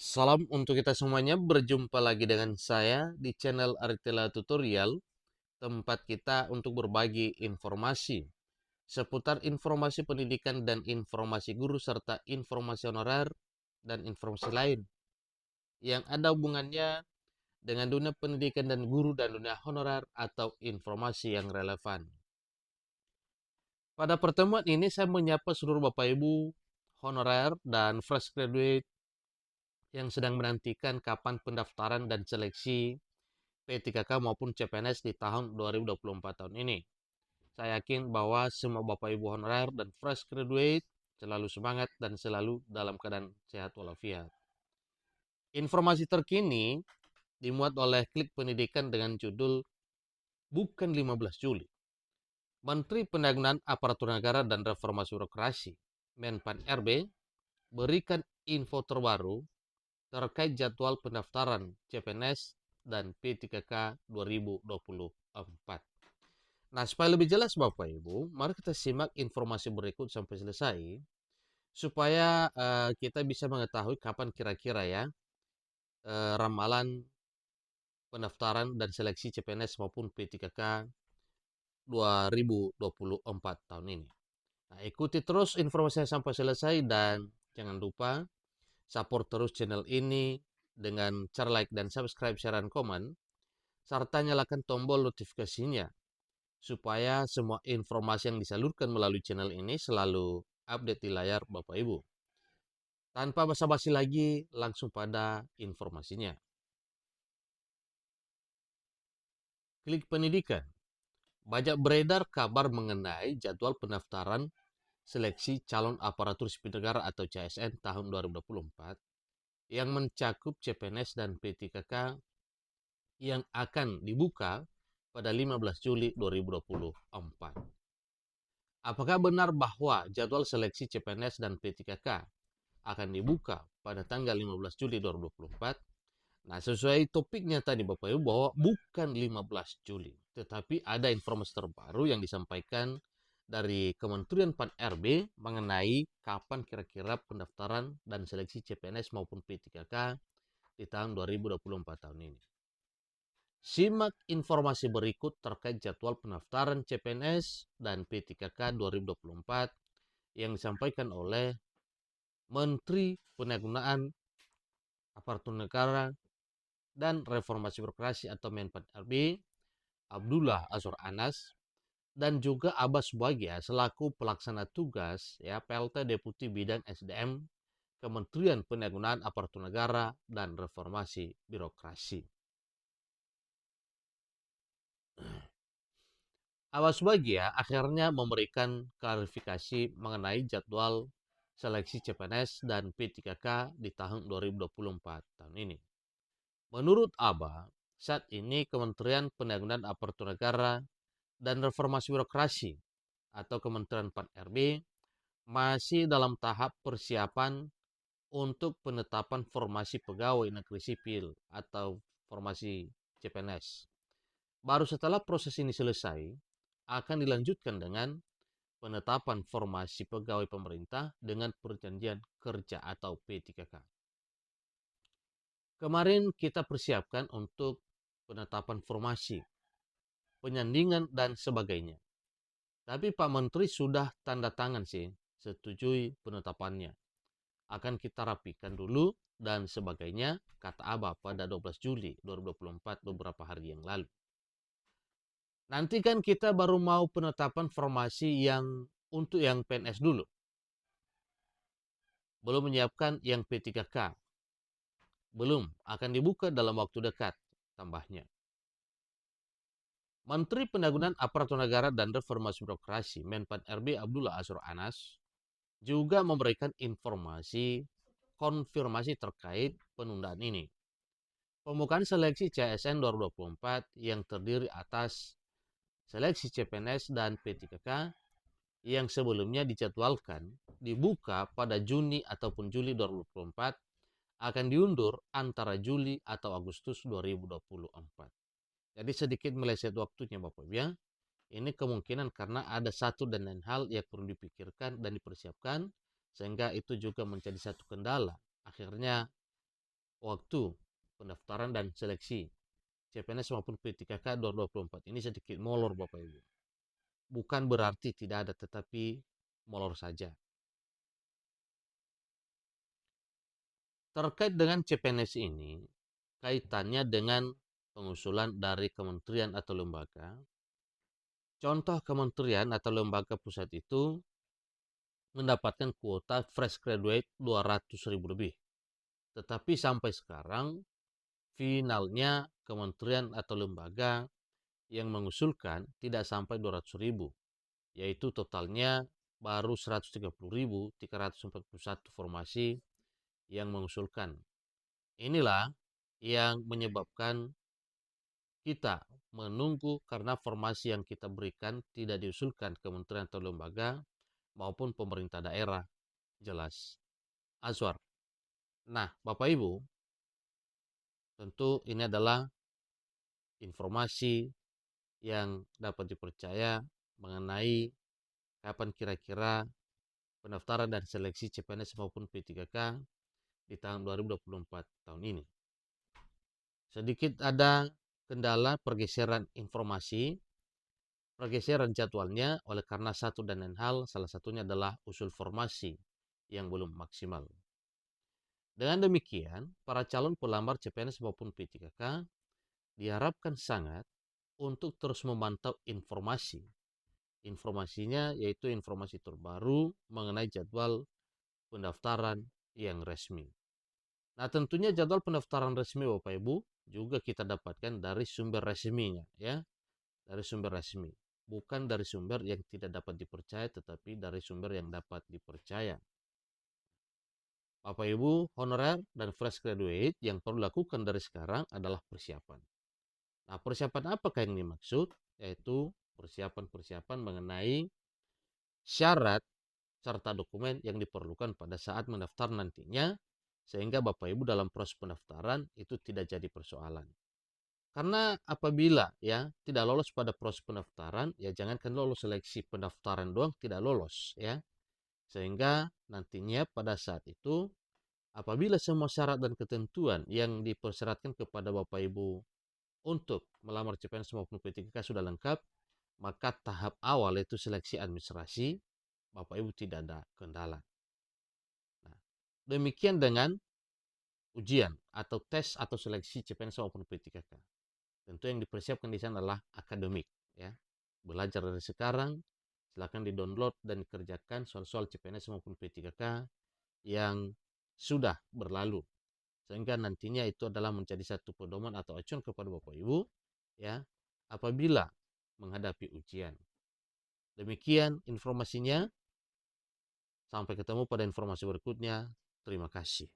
Salam untuk kita semuanya, berjumpa lagi dengan saya di channel Aritela Tutorial, tempat kita untuk berbagi informasi seputar informasi pendidikan dan informasi guru serta informasi honorer dan informasi lain yang ada hubungannya dengan dunia pendidikan dan guru dan dunia honorer atau informasi yang relevan. Pada pertemuan ini saya menyapa seluruh Bapak Ibu honorer dan fresh graduate yang sedang menantikan kapan pendaftaran dan seleksi P3K maupun CPNS di tahun 2024 tahun ini. Saya yakin bahwa semua Bapak Ibu honorer dan fresh graduate selalu semangat dan selalu dalam keadaan sehat walafiat. Informasi terkini dimuat oleh Klik Pendidikan dengan judul Bukan 15 Juli. Menteri Pendayagunaan Aparatur Negara dan Reformasi Birokrasi, Menpan RB, berikan info terbaru terkait jadwal pendaftaran CPNS dan P3K 2024. Nah, supaya lebih jelas Bapak Ibu, mari kita simak informasi berikut sampai selesai supaya kita bisa mengetahui kapan kira-kira ya ramalan pendaftaran dan seleksi CPNS maupun P3K 2024 tahun ini. Nah, ikuti terus informasinya sampai selesai dan jangan lupa support terus channel ini dengan cara like dan subscribe, share, dan komen, serta nyalakan tombol notifikasinya supaya semua informasi yang disalurkan melalui channel ini selalu update di layar Bapak Ibu. Tanpa basa-basi lagi, langsung pada informasinya. Klik Pendidikan. Banyak beredar kabar mengenai jadwal pendaftaran seleksi calon aparatur sipil negara atau CSN tahun 2024 yang mencakup CPNS dan P3K yang akan dibuka pada 15 Juli 2024. Apakah benar bahwa jadwal seleksi CPNS dan P3K akan dibuka pada tanggal 15 Juli 2024? Nah, sesuai topiknya tadi Bapak Ibu bahwa bukan 15 Juli, tetapi ada informasi terbaru yang disampaikan dari Kementerian Pan RB mengenai kapan kira-kira pendaftaran dan seleksi CPNS maupun P3K di tahun 2024 tahun ini. Simak informasi berikut terkait jadwal pendaftaran CPNS dan P3K 2024 yang disampaikan oleh Menteri Pendayagunaan Aparatur Negara dan Reformasi Birokrasi atau Menpan RB, Abdullah Azwar Anas, dan juga Abbas Bagia selaku pelaksana tugas ya PLT Deputi Bidang SDM Kementerian Pendayagunaan Aparatur Negara dan Reformasi Birokrasi. Abbas Bagia akhirnya memberikan klarifikasi mengenai jadwal seleksi CPNS dan P3K di tahun 2024 tahun ini. Menurut Aba, saat ini Kementerian Pendayagunaan Aparatur Negara dan Reformasi Birokrasi atau Kementerian Pan RB masih dalam tahap persiapan untuk penetapan formasi pegawai negeri sipil atau formasi CPNS. Baru setelah proses ini selesai, akan dilanjutkan dengan penetapan formasi pegawai pemerintah dengan perjanjian kerja atau P3K. Kemarin kita persiapkan untuk penetapan formasi, penyandingan, dan sebagainya. Tapi Pak Menteri sudah tanda tangan sih, setujui penetapannya. Akan kita rapikan dulu dan sebagainya, kata Aba pada 12 Juli 2024 beberapa hari yang lalu. Nanti kan kita baru mau penetapan formasi yang untuk yang PNS dulu. Belum menyiapkan yang P3K. Belum, akan dibuka dalam waktu dekat, tambahnya. Menteri Pendayagunaan Aparatur Negara dan Reformasi Birokrasi Menpan RB Abdullah Azwar Anas juga memberikan informasi konfirmasi terkait penundaan ini. Pembukaan seleksi CSN 2024 yang terdiri atas seleksi CPNS dan P3K yang sebelumnya dijadwalkan dibuka pada Juni ataupun Juli 2024 akan diundur antara Juli atau Agustus 2024. Jadi sedikit meleset waktunya Bapak Ibu ya. Ini kemungkinan karena ada satu dan lain hal yang perlu dipikirkan dan dipersiapkan sehingga itu juga menjadi satu kendala. Akhirnya waktu pendaftaran dan seleksi CPNS maupun P3K 2024 ini sedikit molor Bapak Ibu. Bukan berarti tidak ada, tetapi molor saja. Terkait dengan CPNS ini, kaitannya dengan pengusulan dari kementerian atau lembaga. Contoh kementerian atau lembaga pusat itu mendapatkan kuota fresh graduate 200.000 lebih. Tetapi sampai sekarang, finalnya kementerian atau lembaga yang mengusulkan tidak sampai 200.000, yaitu totalnya baru 130.341 formasi yang mengusulkan. Inilah yang menyebabkan kita menunggu karena formasi yang kita berikan tidak diusulkan kementerian atau lembaga maupun pemerintah daerah. Jelas. Azwar. Nah, Bapak Ibu, tentu ini adalah informasi yang dapat dipercaya mengenai kapan kira-kira pendaftaran dan seleksi CPNS maupun P3K di tahun 2024 tahun ini. Sedikit ada kendala pergeseran informasi, pergeseran jadwalnya oleh karena satu dan lain hal, salah satunya adalah usul formasi yang belum maksimal. Dengan demikian, para calon pelamar CPNS maupun P3K diharapkan sangat untuk terus memantau informasi. Informasinya yaitu informasi terbaru mengenai jadwal pendaftaran yang resmi. Nah, tentunya jadwal pendaftaran resmi Bapak Ibu juga kita dapatkan dari sumber resminya, ya. Dari sumber resmi. Bukan dari sumber yang tidak dapat dipercaya, tetapi dari sumber yang dapat dipercaya. Bapak Ibu, honorer dan fresh graduate yang perlu lakukan dari sekarang adalah persiapan. Nah, persiapan apakah yang dimaksud? Yaitu persiapan-persiapan mengenai syarat serta dokumen yang diperlukan pada saat mendaftar nantinya, sehingga Bapak Ibu dalam proses pendaftaran itu tidak jadi persoalan. Karena apabila ya tidak lolos pada proses pendaftaran, ya jangankan lolos seleksi pendaftaran doang tidak lolos ya. Sehingga nantinya pada saat itu apabila semua syarat dan ketentuan yang dipersyaratkan kepada Bapak Ibu untuk melamar CPNS maupun P3K sudah lengkap, maka tahap awal yaitu seleksi administrasi Bapak Ibu tidak ada kendala. Nah, demikian dengan ujian atau tes atau seleksi CPNS maupun P3K. Tentu yang dipersiapkan di sana adalah akademik, ya. Belajar dari sekarang, silakan di-download dan dikerjakan soal-soal CPNS maupun P3K yang sudah berlalu. Sehingga nantinya itu adalah menjadi satu pedoman atau acuan kepada Bapak Ibu, ya, apabila menghadapi ujian. Demikian informasinya. Sampai ketemu pada informasi berikutnya. Terima kasih.